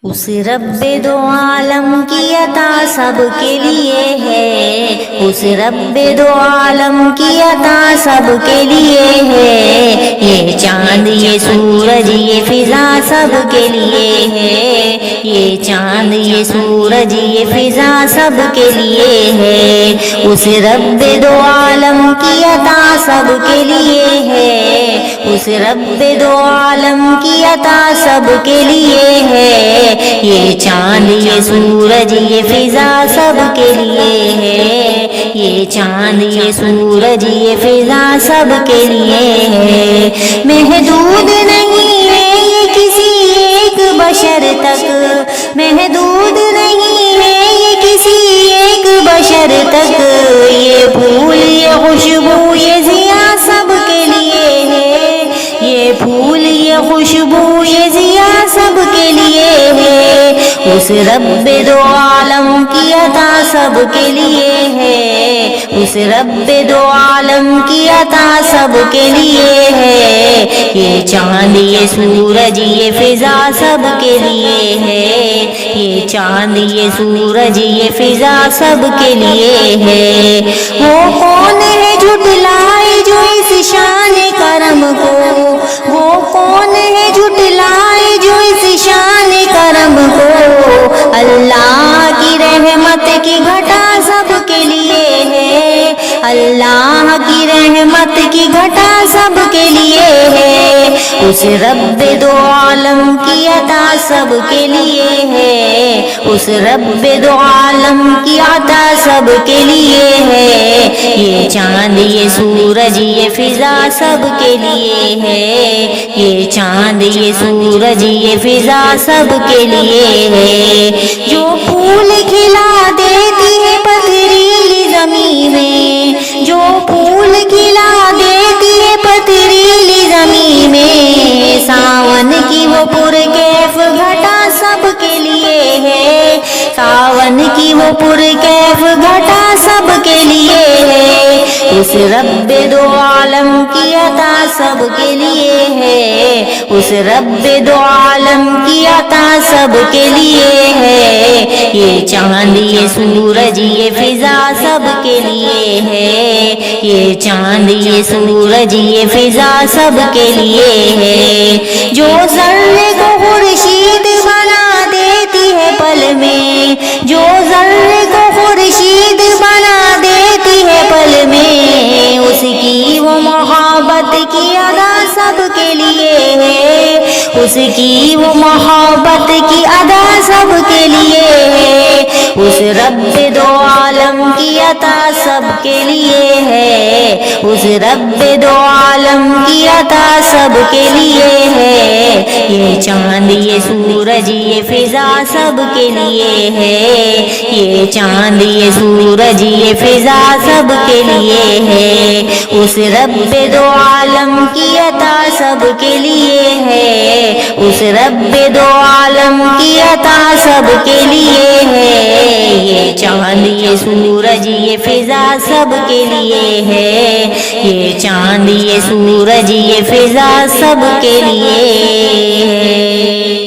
اس رب دو عالم کی عطا سب کے لیے ہے، اس رب دو عالم کی عطا سب کے لیے ہے، یہ چاند یہ سورج یہ فضا سب کے لیے ہے، یہ چاند یہ سورج یہ فضا سب کے لیے ہے، اس رب دو عالم کی عطا سب کے لیے ہے، اس رب دو عالم کی عطا سب کے لیے ہے، یہ چاند یہ سورج یہ فضا سب کے لیے ہے، یہ چاند یہ سورج یہ فضا سب کے لیے ہے، محدود نہیں ہے یہ کسی ایک بشر تک، محدود نہیں ہے یہ کسی ایک بشر تک، یہ پھول یہ خوشبو یہ ضیاء سب کے لیے ہے، یہ پھول یہ خوشبو یہ ضیاء سب کے لیے ہے، اس رب دو عالم کی عطا سب کے لیے ہے، اس رب دو عالم کی عطا سب کے لیے ہے، یہ چاند یہ سورج یہ فضا سب کے لیے ہے، یہ چاند یہ سورج یہ فضا سب کے لیے ہے، وہ کون ہے جھٹلائے جو اس شان کرم کو، وہ کون ہے جھٹلائے جو اس شان کرم کو، اللہ کی رحمت کی گھٹا سب کے لیے ہے، اللہ کی رحمت کی گھٹا سب کے لیے ہے، اس رب دو عالم کی عطا سب کے لیے ہے، اس رب دو عالم کی عطا سب کے لیے ہے، یہ چاند یہ سورج یہ فضا سب کے لیے ہے، یہ چاند یہ سورج یہ فضا سب کے لیے ہے، جو پھول کھلا دیتی ہے پتھریلی زمین میں، جو پھول کھلا دیتی ہے پتھریلی زمین میں، ساون کی وہ پرکیف گھٹا سب کے لیے ہے، ساون کی وہ پرکیف گھٹا سب کے لیے ہے، اس رب دو عالم کی عطا سب کے لیے ہے، اس رب دو عالم کی عطا سب کے لیے ہے، یہ چاند یہ سورج یہ فضا سب کے لیے ہے، یہ چاند یہ سورج یہ فضا سب کے لیے ہے، جو ذرے کو خورشید بنا دیتی ہے پل میں، جو ذرے کو خورشید بنا دیتی ہے پل میں، اس کی وہ محبت کی ادا سب کے لیے ہے، اس کی وہ محبت کی ادا سب کے لیے ہے، اس رب دو عالم کی عطا سب کے لیے ہے، اس رب دو عالم کی عطا سب کے لیے ہے، یہ چاند یہ سورج یہ فضا سب کے لیے ہے، یہ چاند یہ سورج یہ فضا سب کے لیے ہے، اس رب دو عالم کی عطا سب کے لیے ہے، اس رب دو عالم کی عطا سب کے لیے ہے، یہ چاند یہ سورج یہ فضا سب کے لیے ہے، یہ چاند یہ سورج یہ فضا سب کے لیے ہے۔